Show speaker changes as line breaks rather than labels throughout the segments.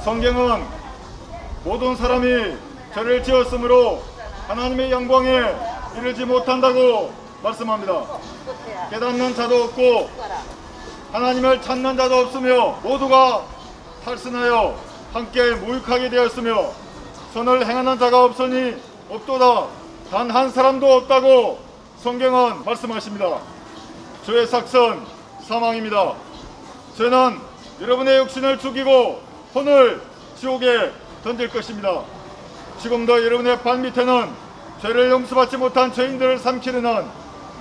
성경은 모든 사람이 죄를 지었으므로 하나님의 영광에 이르지 못한다고 말씀합니다. 깨닫는 자도 없고 하나님을 찾는 자도 없으며 모두가 탈선하여 함께 무익하게 되었으며 선을 행하는 자가 없으니 없도다. 단 한 사람도 없다고 성경은 말씀하십니다. 죄의 삭선 사망입니다. 죄는 여러분의 육신을 죽이고 혼을 지옥에 던질 것입니다. 지금도 여러분의 발밑에는 죄를 용서받지 못한 죄인들을 삼키려는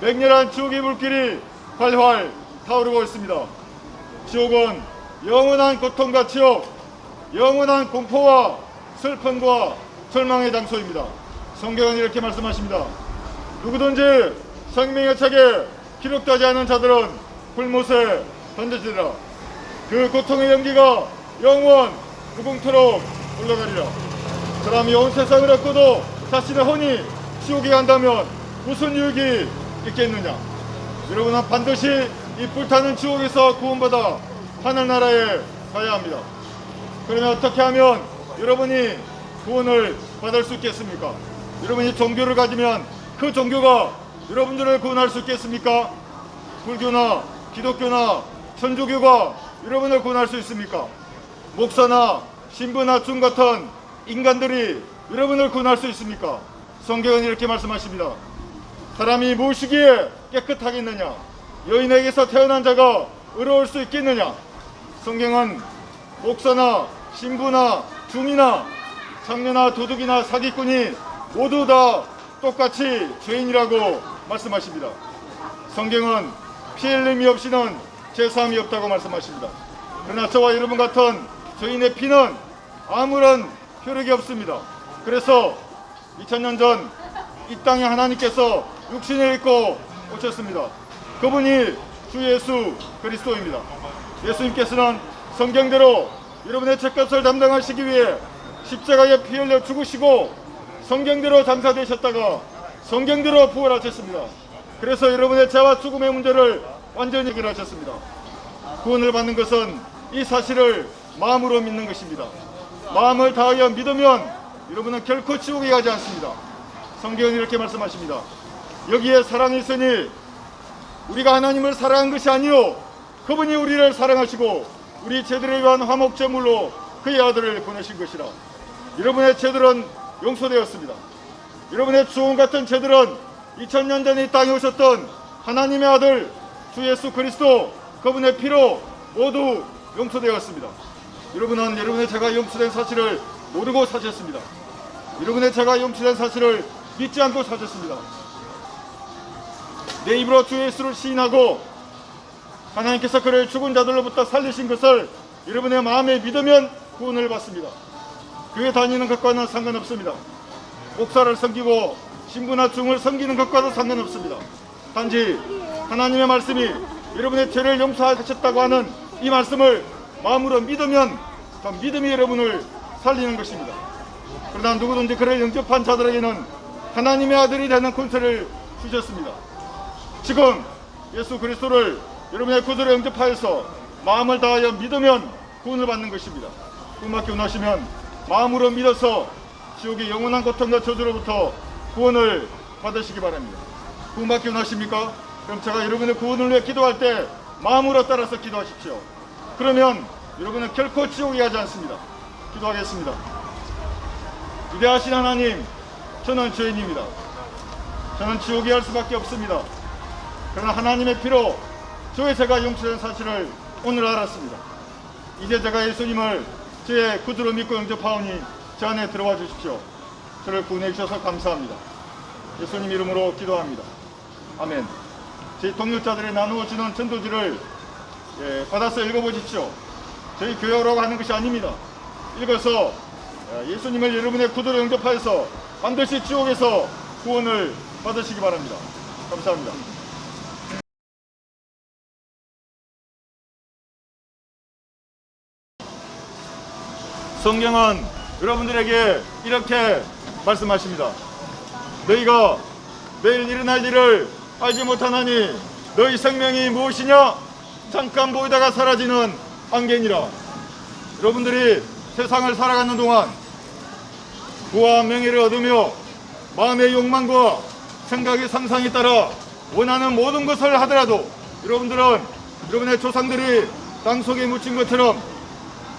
맹렬한 지옥의 불길이 활활 타오르고 있습니다. 지옥은 영원한 고통과 치욕, 영원한 공포와 슬픔과 절망의 장소입니다. 성경은 이렇게 말씀하십니다. 누구든지 생명의 책에 기록되지 않은 자들은 불못에 던져지리라. 그 고통의 연기가 영원 무궁토록 올라가리라. 사람이 온 세상을 얻고도 자신의 혼이 지옥에 간다면 무슨 유익이 있겠느냐. 여러분은 반드시 이 불타는 지옥에서 구원받아 하늘나라에 가야 합니다. 그러면 어떻게 하면 여러분이 구원을 받을 수 있겠습니까? 여러분이 종교를 가지면 그 종교가 여러분들을 구원할 수 있겠습니까? 불교나 기독교나 천주교가 여러분을 구원할 수 있습니까? 목사나 신부나 중 같은 인간들이 여러분을 구원할 수 있습니까? 성경은 이렇게 말씀하십니다. 사람이 무엇이기에 깨끗하겠느냐? 여인에게서 태어난 자가 의로울 수 있겠느냐? 성경은 목사나 신부나 중이나 장녀나 도둑이나 사기꾼이 모두 다 똑같이 죄인이라고 말씀하십니다. 성경은 피 흘림이 없이는 죄사함이 없다고 말씀하십니다. 그러나 저와 여러분 같은 죄인의 피는 아무런 효력이 없습니다. 그래서 2000년 전 이 땅에 하나님께서 육신을 입고 오셨습니다. 그분이 주 예수 그리스도입니다. 예수님께서는 성경대로 여러분의 죄값을 담당하시기 위해 십자가에 피 흘려 죽으시고 성경대로 장사되셨다가 성경대로 부활하셨습니다. 그래서 여러분의 죄와 죽음의 문제를 완전히 해결하셨습니다. 구원을 받는 것은 이 사실을 마음으로 믿는 것입니다. 마음을 다하여 믿으면 여러분은 결코 지옥에 가지 않습니다. 성경은 이렇게 말씀하십니다. 여기에 사랑이 있으니 우리가 하나님을 사랑한 것이 아니요 그분이 우리를 사랑하시고 우리 죄들에 위한 화목제물로 그의 아들을 보내신 것이라. 여러분의 죄들은 용서되었습니다. 여러분의 주홍 같은 죄들은 2000년 전에 이 땅에 오셨던 하나님의 아들 주 예수 그리스도 그분의 피로 모두 용서되었습니다. 여러분은 여러분의 죄가 용서된 사실을 모르고 사셨습니다. 여러분의 죄가 용서된 사실을 믿지 않고 사셨습니다. 내 입으로 주 예수를 시인하고 하나님께서 그를 죽은 자들로부터 살리신 것을 여러분의 마음에 믿으면 구원을 받습니다. 교회 다니는 것과는 상관없습니다. 목사를 섬기고 신부나 중을 섬기는 것과도 상관없습니다. 단지 하나님의 말씀이 여러분의 죄를 용서하셨다고 하는 이 말씀을 마음으로 믿으면 그 믿음이 여러분을 살리는 것입니다. 그러나 누구든지 그를 영접한 자들에게는 하나님의 아들이 되는 권세를 주셨습니다. 지금 예수 그리스도를 여러분의 구주로 영접하여서 마음을 다하여 믿으면 구원을 받는 것입니다. 구원받기 원하시면 마음으로 믿어서 지옥의 영원한 고통과 저주로부터 구원을 받으시기 바랍니다. 구원받기 원하십니까? 그럼 제가 여러분의 구원을 위해 기도할 때 마음으로 따라서 기도하십시오. 그러면 여러분은 결코 지옥에 가지 않습니다. 기도하겠습니다. 위대하신 하나님, 저는 죄인입니다. 저는 지옥에 갈 수밖에 없습니다. 그러나 하나님의 피로 저의 죄가 용서된 사실을 오늘 알았습니다. 이제 제가 예수님을 제 구주로 믿고 영접하오니 제 안에 들어와 주십시오. 저를 구원해 주셔서 감사합니다. 예수님 이름으로 기도합니다. 아멘. 제 동역자들이 나누어 주는 전도지를 받아서 읽어보십시오. 저희 교회라고 하는 것이 아닙니다. 읽어서 예수님을 여러분의 구주로 영접하여서 반드시 지옥에서 구원을 받으시기 바랍니다. 감사합니다. 성경은 여러분들에게 이렇게 말씀하십니다. 너희가 내일 일어날 일을 알지 못하나니 너희 생명이 무엇이냐? 잠깐 보이다가 사라지는 안개니라. 여러분들이 세상을 살아가는 동안 부와 명예를 얻으며 마음의 욕망과 생각의 상상에 따라 원하는 모든 것을 하더라도 여러분들은 여러분의 조상들이 땅속에 묻힌 것처럼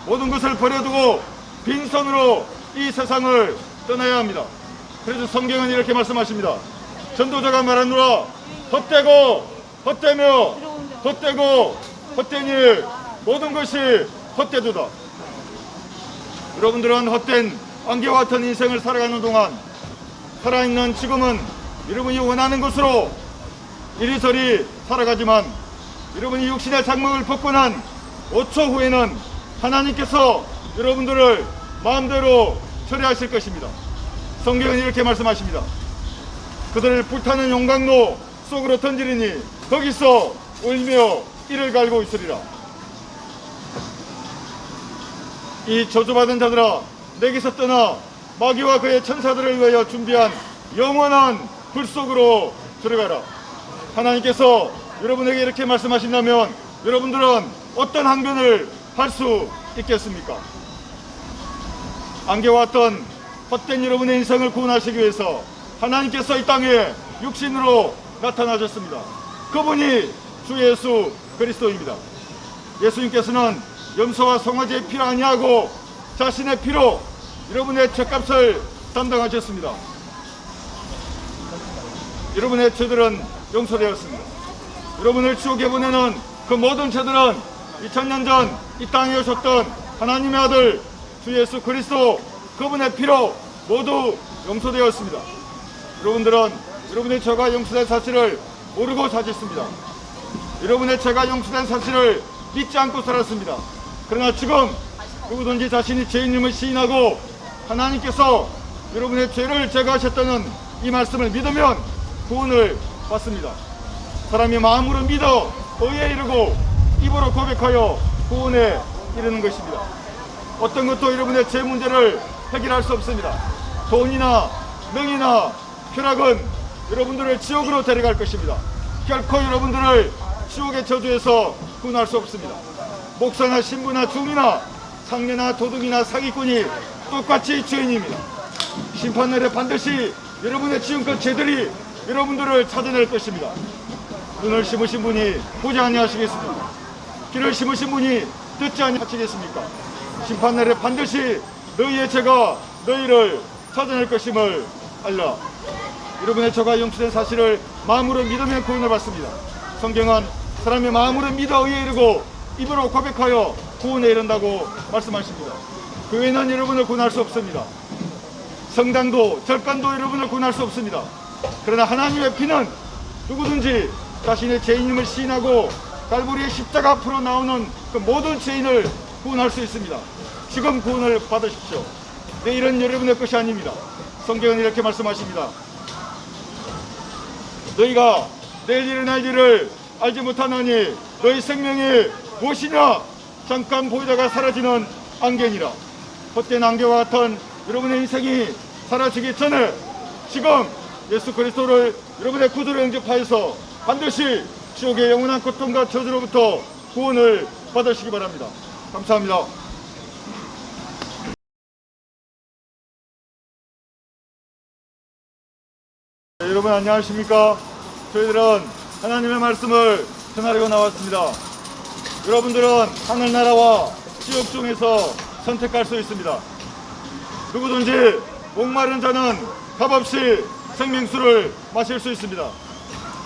모든 것을 버려두고 빈손으로 이 세상을 떠나야 합니다. 그래서 성경은 이렇게 말씀하십니다. 전도자가 말하노라 헛되고 헛되며 헛되고 헛된 일 모든 것이 헛되도다. 여러분들은 헛된 안개와 같은 인생을 살아가는 동안 살아있는 지금은 여러분이 원하는 것으로 이리저리 살아가지만 여러분이 육신의 장막을 벗고 난 5초 후에는 하나님께서 여러분들을 마음대로 처리하실 것입니다. 성경은 이렇게 말씀하십니다. 그들을 불타는 용광로 속으로 던지리니 거기서 울며 이를 갈고 있으리라. 이 저주받은 자들아 내게서 떠나 마귀와 그의 천사들을 위하여 준비한 영원한 불 속으로 들어가라. 하나님께서 여러분에게 이렇게 말씀하신다면 여러분들은 어떤 항변을 할 수 있겠습니까? 안개와 같은 헛된 여러분의 인생을 구원하시기 위해서 하나님께서 이 땅에 육신으로 나타나셨습니다. 그분이 주 예수 그리스도입니다. 예수님께서는 염소와 송아지의 피를 아니하고 자신의 피로 여러분의 죄값을 담당하셨습니다. 여러분의 죄들은 용서되었습니다. 여러분을 지옥에 보내는 그 모든 죄들은 2000년 전 이 땅에 오셨던 하나님의 아들 주 예수 그리스도 그분의 피로 모두 용서되었습니다. 여러분들은 여러분의 죄가 용서된 사실을 모르고 사셨습니다. 여러분의 죄가 용서된 사실을 믿지 않고 살았습니다. 그러나 지금 누구든지 자신이 죄인임을 시인하고 하나님께서 여러분의 죄를 제거하셨다는 이 말씀을 믿으면 구원을 받습니다. 사람이 마음으로 믿어 의에 이르고 입으로 고백하여 구원에 이르는 것입니다. 어떤 것도 여러분의 죄 문제를 해결할 수 없습니다. 돈이나 명이나 쾌락은 여러분들을 지옥으로 데려갈 것입니다. 결코 여러분들을 지옥의 저주에서 구원할 수 없습니다. 목사나 신부나 중이나 상례나 도둑이나 사기꾼이 똑같이 죄인입니다. 심판날에 반드시 여러분의 지금껏 죄들이 여러분들을 찾아낼 것입니다. 눈을 심으신 분이 보지 아니하시겠습니까? 귀를 심으신 분이 듣지 아니하시겠습니까? 심판날에 반드시 너희의 죄가 너희를 찾아낼 것임을 알라. 여러분의 죄가 용서된 사실을 마음으로 믿으면 구원을 받습니다. 성경은 사람이 마음으로 믿어 의에 이르고 입으로 고백하여 구원에 이른다고 말씀하십니다. 그 외에는 여러분을 구원할 수 없습니다. 성당도 절간도 여러분을 구원할 수 없습니다. 그러나 하나님의 피는 누구든지 자신의 죄인임을 시인하고 갈보리의 십자가 앞으로 나오는 그 모든 죄인을 구원할 수 있습니다. 지금 구원을 받으십시오. 내일은 여러분의 것이 아닙니다. 성경은 이렇게 말씀하십니다. 너희가 내일 일어날 일을 알지 못하나니 너희 생명이 무엇이냐? 잠깐 보이다가 사라지는 안개니라. 헛된 안개와 같은 여러분의 인생이 사라지기 전에 지금 예수 그리스도를 여러분의 구주로 영접하여서 반드시 지옥의 영원한 고통과 저주로부터 구원을 받으시기 바랍니다. 감사합니다. 네, 여러분 안녕하십니까? 저희들은 하나님의 말씀을 전하려고 나왔습니다. 여러분들은 하늘나라와 지옥 중에서 선택할 수 있습니다. 누구든지 목마른 자는 값없이 생명수를 마실 수 있습니다.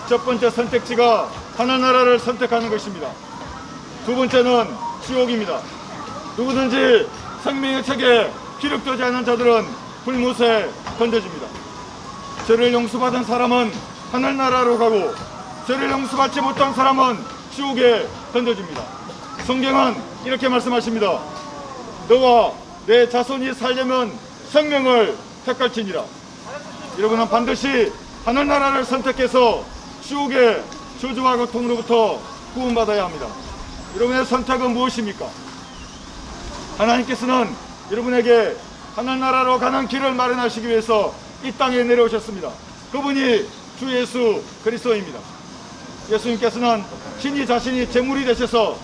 첫 번째 선택지가 하늘나라를 선택하는 것입니다. 두 번째는 지옥입니다. 누구든지 생명의 책에 기록되지 않은 자들은 불못에 던져집니다. 죄를 용서받은 사람은 하늘나라로 가고 죄를 용서받지 못한 사람은 지옥에 던져집니다. 성경은 이렇게 말씀하십니다. 너와 내 자손이 살려면 생명을 택할지니라. 여러분은 반드시 하늘나라를 선택해서 지옥의 저주와 고통으로부터 구원받아야 합니다. 여러분의 선택은 무엇입니까? 하나님께서는 여러분에게 하늘나라로 가는 길을 마련하시기 위해서 이 땅에 내려오셨습니다. 그분이 주 예수 그리스도입니다. 예수님께서는 신이 자신이 제물이 되셔서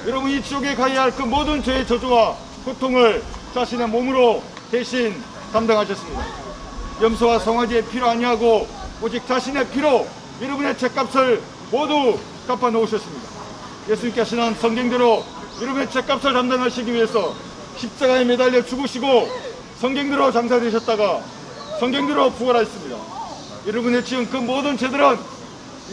여러분이 지옥에 가야 할 그 모든 죄의 저주와 고통을 자신의 몸으로 대신 담당하셨습니다. 염소와 송아지의 피로 아니하고 오직 자신의 피로 여러분의 죄값을 모두 갚아 놓으셨습니다. 예수님께서는 성경대로 여러분의 죄값을 담당하시기 위해서 십자가에 매달려 죽으시고 성경대로 장사되셨다가 성경대로 부활하셨습니다. 여러분의 지은 그 모든 죄들은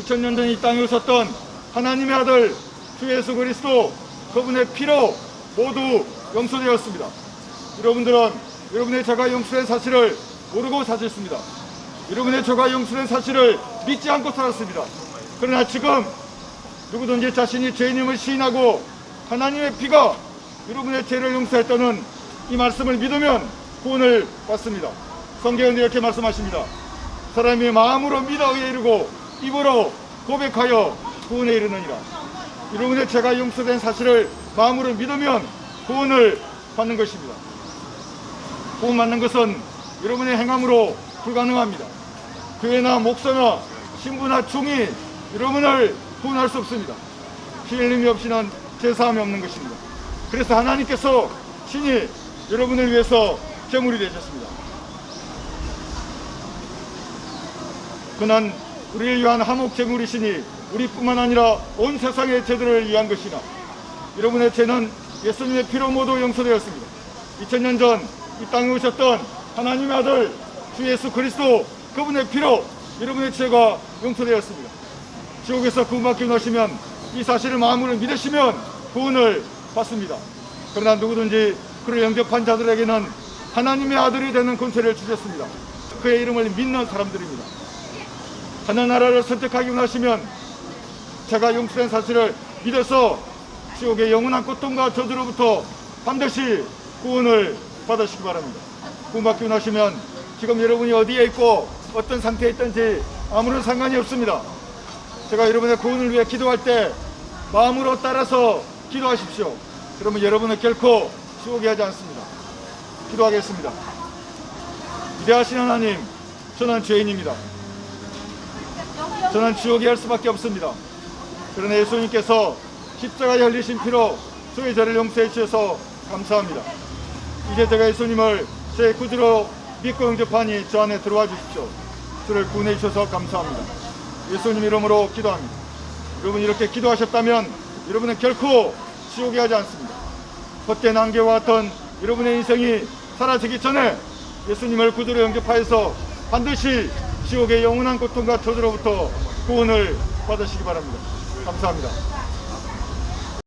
2000년 전 이 땅에 오셨던 하나님의 아들 주 예수 그리스도 그분의 피로 모두 용서되었습니다. 여러분들은 여러분의 죄가 용서된 사실을 모르고 사셨습니다. 여러분의 죄가 용서된 사실을 믿지 않고 살았습니다. 그러나 지금 누구든지 자신이 죄인임을 시인하고 하나님의 피가 여러분의 죄를 용서했다는 이 말씀을 믿으면 구원을 받습니다. 성경은 이렇게 말씀하십니다. 사람이 마음으로 믿어 의에 이르고 입으로 고백하여 구원에 이르느니라. 여러분의 죄가 용서된 사실을 마음으로 믿으면 구원을 받는 것입니다. 구원받는 것은 여러분의 행함으로 불가능합니다. 교회나 목사나 신부나 중이 여러분을 구원할 수 없습니다. 피 흘림이 없이는 제사함이 없는 것입니다. 그래서 하나님께서 친히 여러분을 위해서 제물이 되셨습니다. 그는 우리를 위한 화목 제물이시니 우리뿐만 아니라 온 세상의 죄들을 위한 것이나 여러분의 죄는 예수님의 피로 모두 용서되었습니다. 2000년 전 이 땅에 오셨던 하나님의 아들 주 예수 그리스도 그분의 피로 여러분의 죄가 용서되었습니다. 지옥에서 구원받기 원하시면 이 사실을 마음으로 믿으시면 구원을 받습니다. 그러나 누구든지 그를 영접한 자들에게는 하나님의 아들이 되는 권세를 주셨습니다. 그의 이름을 믿는 사람들입니다. 하늘나라를 선택하기 원하시면 제가 용서된 사실을 믿어서 지옥의 영원한 고통과 저주로부터 반드시 구원을 받으시기 바랍니다. 구원받기 원하시면 지금 여러분이 어디에 있고 어떤 상태에 있든지 아무런 상관이 없습니다. 제가 여러분의 구원을 위해 기도할 때 마음으로 따라서 기도하십시오. 그러면 여러분은 결코 지옥에 하지 않습니다. 기도하겠습니다. 위대하신 하나님, 저는 죄인입니다. 저는 지옥에 갈 수밖에 없습니다. 그러나 예수님께서 십자가에 흘리신 피로 저의 죄를 용서해 주셔서 감사합니다. 이제 제가 예수님을 제 구주로 믿고 영접하니 저 안에 들어와 주십시오. 저를 구원해 주셔서 감사합니다. 예수님 이름으로 기도합니다. 여러분 이렇게 기도하셨다면 여러분은 결코 지옥에 가지 않습니다. 헛된 안개와 같은 여러분의 인생이 사라지기 전에 예수님을 구주로 영접하여서 반드시 지옥의 영원한 고통과 저주로부터 구원을 받으시기 바랍니다. 감사합니다.